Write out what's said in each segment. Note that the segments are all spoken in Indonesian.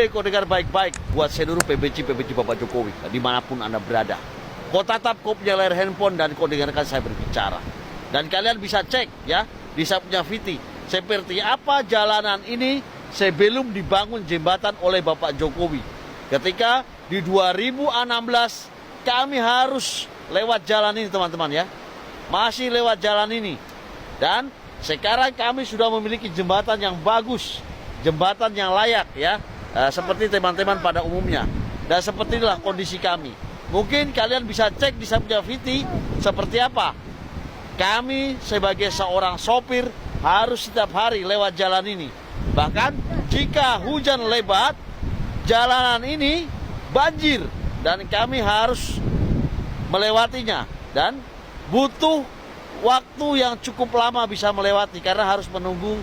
Kau dengar baik-baik buat seluruh PBC Bapak Jokowi, dimanapun Anda berada. Kau tatap kau punya layar handphone dan kau dengarkan saya berbicara. Dan kalian bisa cek ya di saya punya VT seperti apa jalanan ini sebelum dibangun jembatan oleh Bapak Jokowi. Ketika di 2016 kami harus lewat jalan ini teman-teman ya. Masih lewat jalan ini. Dan sekarang kami sudah memiliki jembatan yang bagus, jembatan yang layak ya. Seperti teman-teman pada umumnya. Dan seperti inilah kondisi kami. Mungkin kalian bisa cek di Sabja VT seperti apa. Kami sebagai seorang sopir harus setiap hari lewat jalan ini. Bahkan jika hujan lebat, jalanan ini banjir. Dan kami harus melewatinya. Dan butuh waktu yang cukup lama bisa melewati karena harus menunggu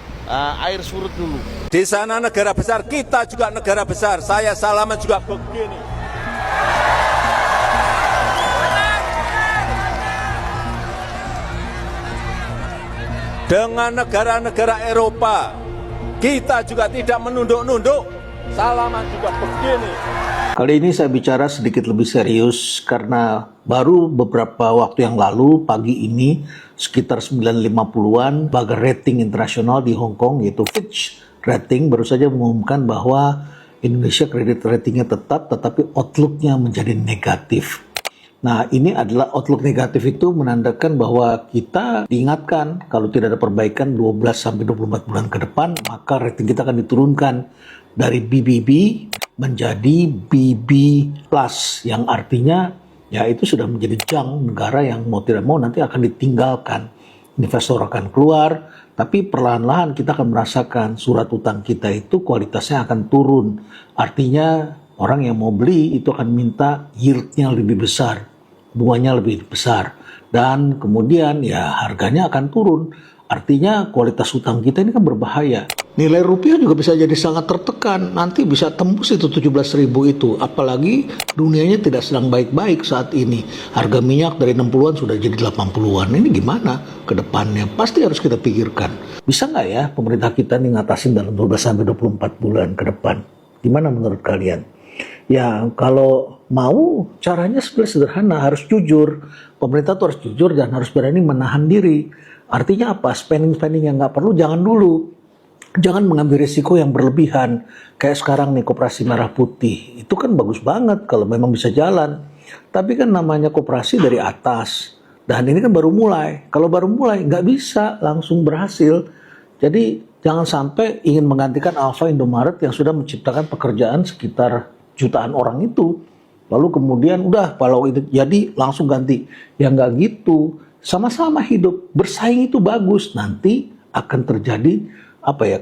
air surut dulu. Di sana negara besar, kita juga negara besar. Saya salaman juga begini. Dengan negara-negara Eropa, kita juga tidak menunduk-nunduk. Salaman juga begini. Kali ini saya bicara sedikit lebih serius karena baru beberapa waktu yang lalu pagi ini sekitar 9.50-an lembaga rating internasional di Hong Kong yaitu Fitch Rating baru saja mengumumkan bahwa Indonesia kredit ratingnya tetap tetapi outlook-nya menjadi negatif. Nah, ini adalah outlook negatif itu menandakan bahwa kita diingatkan kalau tidak ada perbaikan 12 sampai 24 bulan ke depan, maka rating kita akan diturunkan dari BBB menjadi BB plus yang artinya ya itu sudah menjadi junk negara yang mau tidak mau nanti akan ditinggalkan. Investor akan keluar, tapi perlahan-lahan kita akan merasakan surat utang kita itu kualitasnya akan turun. Artinya orang yang mau beli itu akan minta yield-nya lebih besar, bunganya lebih besar, dan kemudian ya harganya akan turun. Artinya kualitas utang kita ini kan berbahaya. Nilai rupiah juga bisa jadi sangat tertekan. Nanti bisa tembus itu 17.000 itu. Apalagi dunianya tidak sedang baik-baik saat ini. Harga minyak dari 60-an sudah jadi 80-an. Ini gimana ke depannya? Pasti harus kita pikirkan. Bisa nggak ya pemerintah kita nih ngatasin dalam 12 sampai 24 bulan ke depan? Gimana menurut kalian? Ya kalau mau caranya sebenarnya sederhana, harus jujur. Pemerintah tuh harus jujur dan harus berani menahan diri. Artinya apa? Spending yang nggak perlu jangan dulu. Jangan mengambil risiko yang berlebihan. Kayak sekarang nih koperasi merah putih. Itu kan bagus banget kalau memang bisa jalan. Tapi kan namanya koperasi dari atas. Dan ini kan baru mulai. Kalau baru mulai nggak bisa langsung berhasil. Jadi jangan sampai ingin menggantikan Alfa Indomaret yang sudah menciptakan pekerjaan sekitar jutaan orang itu. Lalu kemudian udah kalau itu jadi langsung ganti. Ya nggak gitu. Sama-sama hidup, bersaing itu bagus. Nanti akan terjadi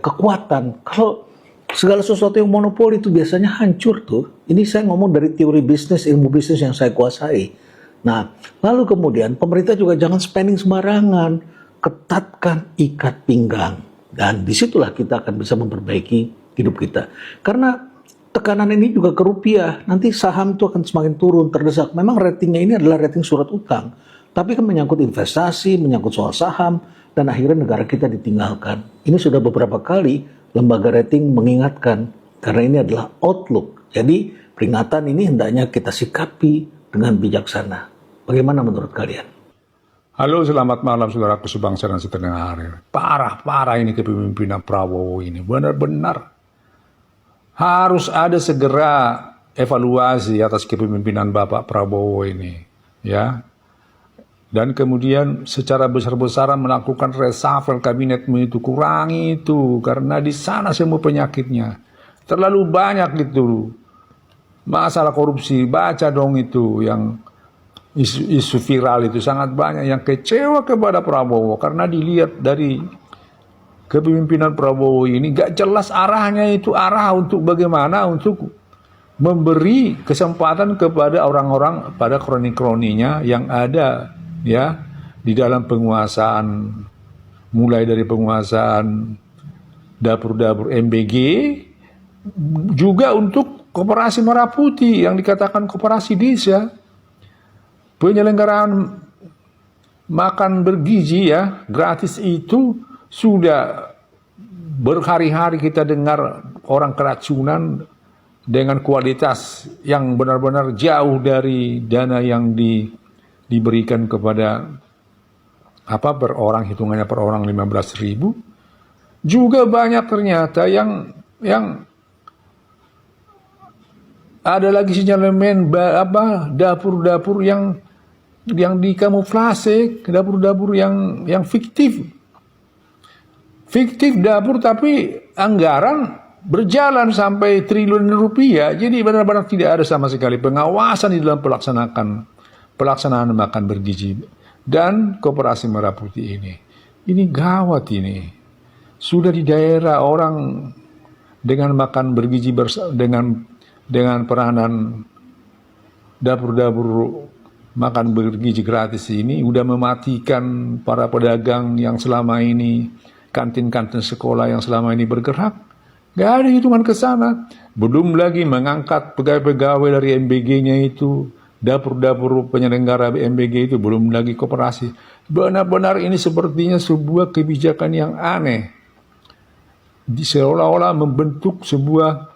kekuatan. Kalau segala sesuatu yang monopoli itu biasanya hancur tuh. Ini saya ngomong dari teori bisnis, ilmu bisnis yang saya kuasai. Nah, lalu kemudian pemerintah juga jangan spending sembarangan. Ketatkan ikat pinggang. Dan disitulah kita akan bisa memperbaiki hidup kita. Karena tekanan ini juga ke rupiah. Nanti saham itu akan semakin turun, terdesak. Memang ratingnya ini adalah rating surat utang. Tapi kan menyangkut investasi, menyangkut soal saham, dan akhirnya negara kita ditinggalkan. Ini sudah beberapa kali lembaga rating mengingatkan, karena ini adalah outlook. Jadi peringatan ini hendaknya kita sikapi dengan bijaksana. Bagaimana menurut kalian? Halo, selamat malam saudaraku sebangsa dan setanah air. Parah ini kepemimpinan Prabowo ini, benar-benar. Harus ada segera evaluasi atas kepemimpinan Bapak Prabowo ini, ya. Dan kemudian secara besar-besaran melakukan reshuffle kabinet itu, kurangi itu karena di sana semua penyakitnya. Terlalu banyak itu masalah korupsi, baca dong itu yang isu viral itu sangat banyak yang kecewa kepada Prabowo karena dilihat dari kepemimpinan Prabowo ini gak jelas arahnya itu arah untuk bagaimana untuk memberi kesempatan kepada orang-orang pada kroni-kroninya yang ada ya di dalam penguasaan, mulai dari penguasaan dapur-dapur MBG juga untuk koperasi merah putih yang dikatakan koperasi desa, penyelenggaraan makan bergizi ya gratis itu sudah berhari-hari kita dengar orang keracunan dengan kualitas yang benar-benar jauh dari dana yang diberikan kepada per orang, hitungannya per orang 15.000. Juga banyak ternyata yang ada lagi sinyalemen dapur-dapur yang dikamuflase, dapur-dapur yang fiktif. Fiktif dapur tapi anggaran berjalan sampai triliun rupiah. Jadi benar-benar tidak ada sama sekali pengawasan di dalam pelaksanaan makan bergizi dan Koperasi Merah Putih ini. Ini gawat ini. Sudah di daerah orang dengan makan bergizi dengan peranan dapur-dapur makan bergizi gratis ini udah mematikan para pedagang yang selama ini, kantin-kantin sekolah yang selama ini bergerak. Gak ada hitungan ke sana. Belum lagi mengangkat pegawai-pegawai dari MBG-nya itu, dapur-dapur penyelenggara MBG itu, belum lagi koperasi. Benar-benar ini sepertinya sebuah kebijakan yang aneh. Seolah-olah membentuk sebuah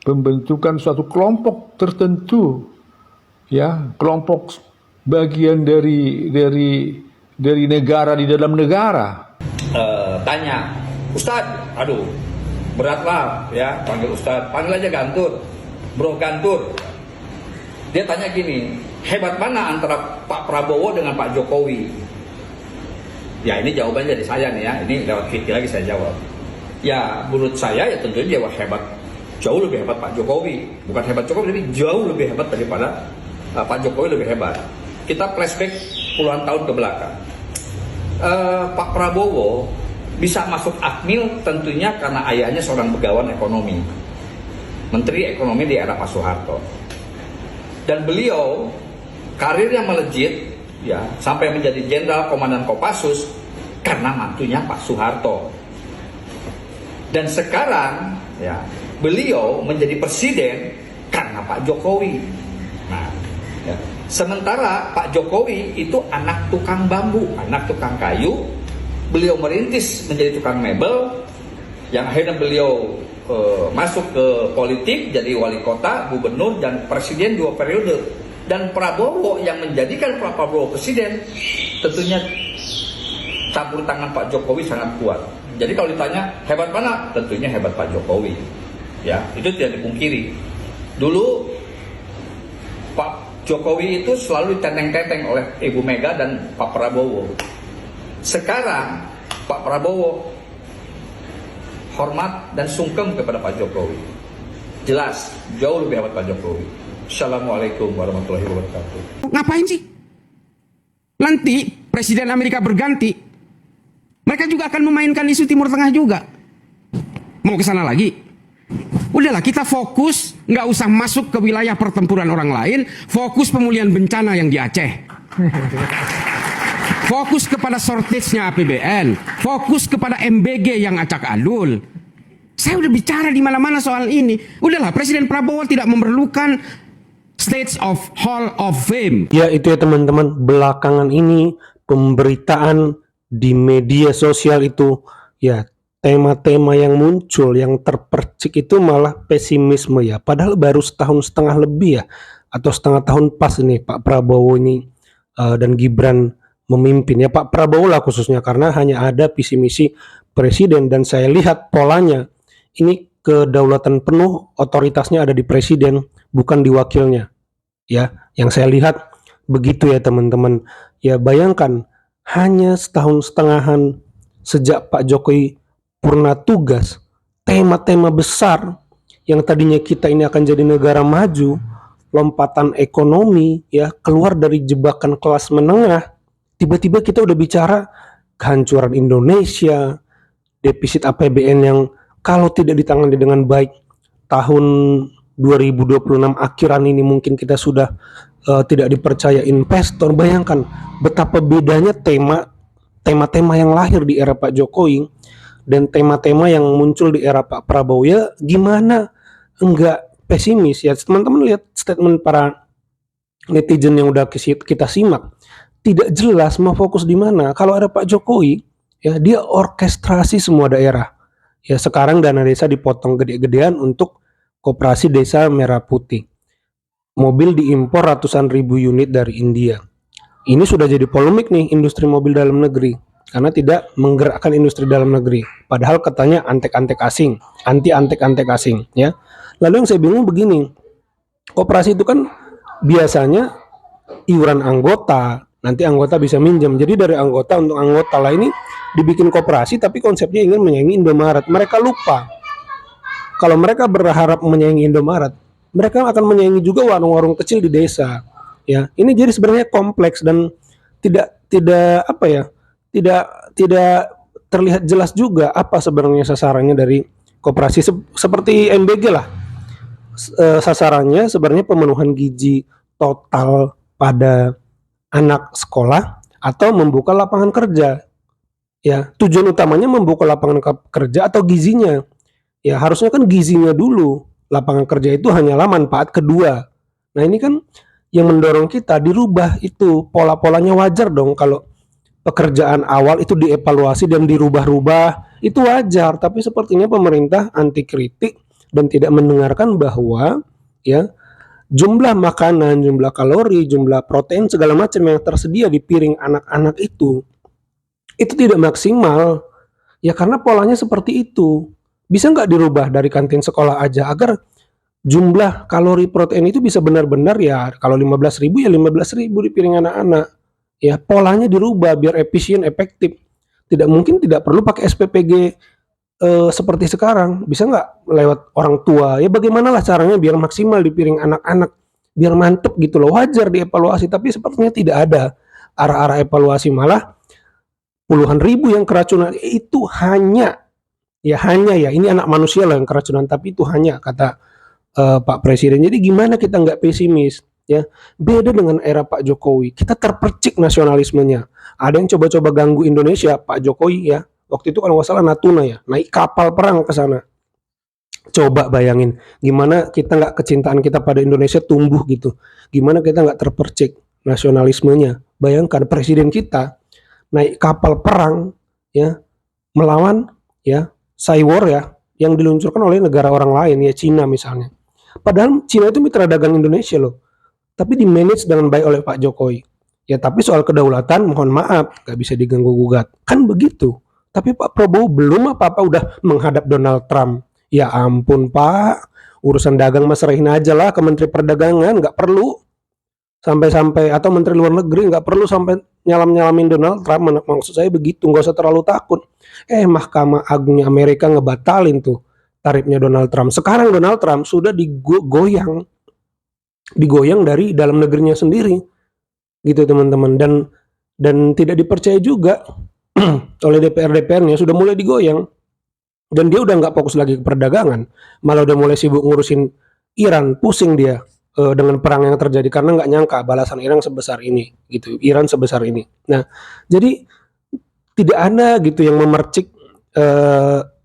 pembentukan suatu kelompok tertentu, kelompok bagian dari negara di dalam negara. Tanya, Ustadz, aduh berat lah ya panggil Ustadz, panggil aja Gantur, Bro Gantur. Dia tanya gini, hebat mana antara Pak Prabowo dengan Pak Jokowi? Ya ini jawabannya dari saya nih ya, ini lewat Vicky lagi saya jawab. Ya menurut saya ya tentunya dia hebat, jauh lebih hebat Pak Jokowi. Bukan hebat Jokowi, tapi jauh lebih hebat daripada Pak Jokowi lebih hebat. Kita flashback puluhan tahun ke belakang. Pak Prabowo bisa masuk Akmil tentunya karena ayahnya seorang begawan ekonomi, Menteri Ekonomi di era Pak Soeharto. Dan beliau karirnya melejit sampai menjadi Jenderal Komandan Kopassus karena mantunya Pak Soeharto. Dan sekarang beliau menjadi presiden karena Pak Jokowi. Nah, sementara Pak Jokowi itu anak tukang bambu, anak tukang kayu. Beliau merintis menjadi tukang mebel, yang akhirnya beliau masuk ke politik, jadi wali kota, gubernur, dan presiden 2 periode. Dan Prabowo yang menjadikan Pak Prabowo presiden, tentunya campur tangan Pak Jokowi sangat kuat. Jadi kalau ditanya hebat mana, tentunya hebat Pak Jokowi. Ya, itu tidak dipungkiri. Dulu Pak Jokowi itu selalu ditenteng-tenteng oleh Ibu Mega dan Pak Prabowo. Sekarang Pak Prabowo hormat dan sungkem kepada Pak Jokowi. Jelas jauh lebih hebat Pak Jokowi. Assalamualaikum warahmatullahi wabarakatuh. Ngapain sih? Nanti Presiden Amerika berganti, mereka juga akan memainkan isu Timur Tengah juga. Mau ke sana lagi? Udahlah, kita fokus, nggak usah masuk ke wilayah pertempuran orang lain. Fokus pemulihan bencana yang di Aceh. Fokus kepada shortage-nya APBN. Fokus kepada MBG yang acak adul. Saya udah bicara di mana-mana soal ini. Udahlah, Presiden Prabowo tidak memerlukan Stage of Hall of Fame. Ya itu ya teman-teman, belakangan ini pemberitaan di media sosial itu ya tema-tema yang muncul, yang terpercik itu malah pesimisme ya. Padahal baru setahun setengah lebih ya, atau setengah tahun pas ini Pak Prabowo ini dan Gibran memimpin ya. Pak Prabowo lah khususnya, karena hanya ada visi misi presiden, dan saya lihat polanya ini kedaulatan penuh, otoritasnya ada di presiden, bukan di wakilnya. Ya, yang saya lihat begitu ya teman-teman. Ya bayangkan, hanya setahun setengahan sejak Pak Jokowi purna tugas, tema-tema besar yang tadinya kita ini akan jadi negara maju, lompatan ekonomi, ya keluar dari jebakan kelas menengah, tiba-tiba kita udah bicara kehancuran Indonesia, defisit APBN yang kalau tidak ditangani dengan baik tahun 2026 akhiran ini mungkin kita sudah tidak dipercaya investor. Bayangkan betapa bedanya tema-tema yang lahir di era Pak Jokowi dan tema-tema yang muncul di era Pak Prabowo. Ya gimana enggak pesimis ya teman-teman. Lihat statement para netizen yang udah kita simak, tidak jelas mau fokus di mana. Kalau ada Pak Jokowi ya dia orkestrasi semua daerah. Ya sekarang dana desa dipotong gede-gedean untuk Koperasi Desa Merah Putih. Mobil diimpor ratusan ribu unit dari India. Ini sudah jadi polemik nih industri mobil dalam negeri karena tidak menggerakkan industri dalam negeri. Padahal katanya antek-antek asing, anti antek-antek asing, ya. Lalu yang saya bingung begini, koperasi itu kan biasanya iuran anggota, nanti anggota bisa minjem. Jadi dari anggota untuk anggota lah, ini dibikin koperasi tapi konsepnya ingin menyaingi Indomaret. Mereka lupa kalau mereka berharap menyaingi Indomaret, mereka akan menyaingi juga warung-warung kecil di desa. Ya, ini jadi sebenarnya kompleks dan tidak apa ya, tidak terlihat jelas juga apa sebenarnya sasarannya dari koperasi seperti MBG lah. Sasarannya sebenarnya pemenuhan gizi total pada anak sekolah atau membuka lapangan kerja. Ya, tujuan utamanya membuka lapangan kerja atau gizinya. Ya, harusnya kan gizinya dulu. Lapangan kerja itu hanyalah manfaat kedua. Nah, ini kan yang mendorong kita dirubah itu. Pola-polanya wajar dong kalau pekerjaan awal itu dievaluasi dan dirubah-rubah. Itu wajar, tapi sepertinya pemerintah anti kritik dan tidak mendengarkan bahwa ya jumlah makanan, jumlah kalori, jumlah protein segala macam yang tersedia di piring anak-anak itu tidak maksimal. Ya karena polanya seperti itu. Bisa nggak dirubah dari kantin sekolah aja agar jumlah kalori protein itu bisa benar-benar ya kalau 15.000 ya 15.000 di piring anak-anak. Ya polanya dirubah biar efisien, efektif. Tidak mungkin tidak perlu pakai SPPG seperti sekarang. Bisa nggak lewat orang tua? Ya bagaimanalah caranya biar maksimal di piring anak-anak, biar mantep gitu loh. Wajar dievaluasi, tapi sepertinya tidak ada arah-arah evaluasi, malah puluhan ribu yang keracunan. Itu hanya ya ini anak manusia lah yang keracunan, tapi itu hanya kata Pak Presiden. Jadi gimana kita nggak pesimis ya? Beda dengan era Pak Jokowi, kita terpercik nasionalismenya. Ada yang coba-coba ganggu Indonesia, Pak Jokowi ya. Waktu itu kalau nggak salah Natuna ya, naik kapal perang ke sana. Coba bayangin gimana kita nggak, kecintaan kita pada Indonesia tumbuh gitu. Gimana kita nggak terpercik nasionalismenya? Bayangkan presiden kita naik kapal perang ya, melawan ya cyber ya yang diluncurkan oleh negara orang lain ya, Cina misalnya. Padahal Cina itu mitra dagang Indonesia loh. Tapi di manage dengan baik oleh Pak Jokowi. Ya tapi soal kedaulatan mohon maaf gak bisa diganggu gugat. Kan begitu. Tapi Pak Prabowo belum apa-apa udah menghadap Donald Trump. Ya ampun Pak, urusan dagang mas serahin aja lah ke Menteri Perdagangan, gak perlu sampai-sampai, atau Menteri Luar Negeri gak perlu sampai nyalam-nyalamin Donald Trump. Maksud saya begitu, gak usah terlalu takut. Mahkamah Agungnya Amerika ngebatalin tuh tarifnya Donald Trump. Sekarang Donald Trump sudah digoyang dari dalam negerinya sendiri, gitu teman-teman. Dan tidak dipercaya juga oleh DPR-nya, sudah mulai digoyang. Dan dia udah nggak fokus lagi ke perdagangan, malah udah mulai sibuk ngurusin Iran. Pusing dia dengan perang yang terjadi karena nggak nyangka balasan Iran sebesar ini, gitu. Iran sebesar ini. Nah, jadi tidak ada gitu yang memercik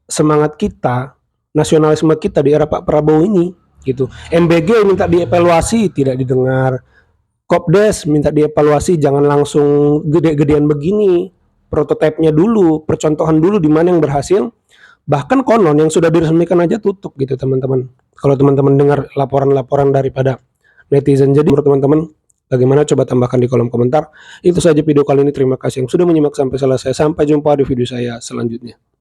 semangat kita, nasionalisme kita di era Pak Prabowo ini gitu. MBG minta dievaluasi tidak didengar. Kopdes minta dievaluasi, jangan langsung gede-gedean begini. Prototipenya dulu, percontohan dulu di mana yang berhasil. Bahkan konon yang sudah diresmikan aja tutup gitu teman-teman. Kalau teman-teman dengar laporan-laporan daripada netizen. Jadi menurut teman-teman bagaimana, coba tambahkan di kolom komentar. Itu saja video kali ini, terima kasih yang sudah menyimak sampai selesai. Sampai jumpa di video saya selanjutnya.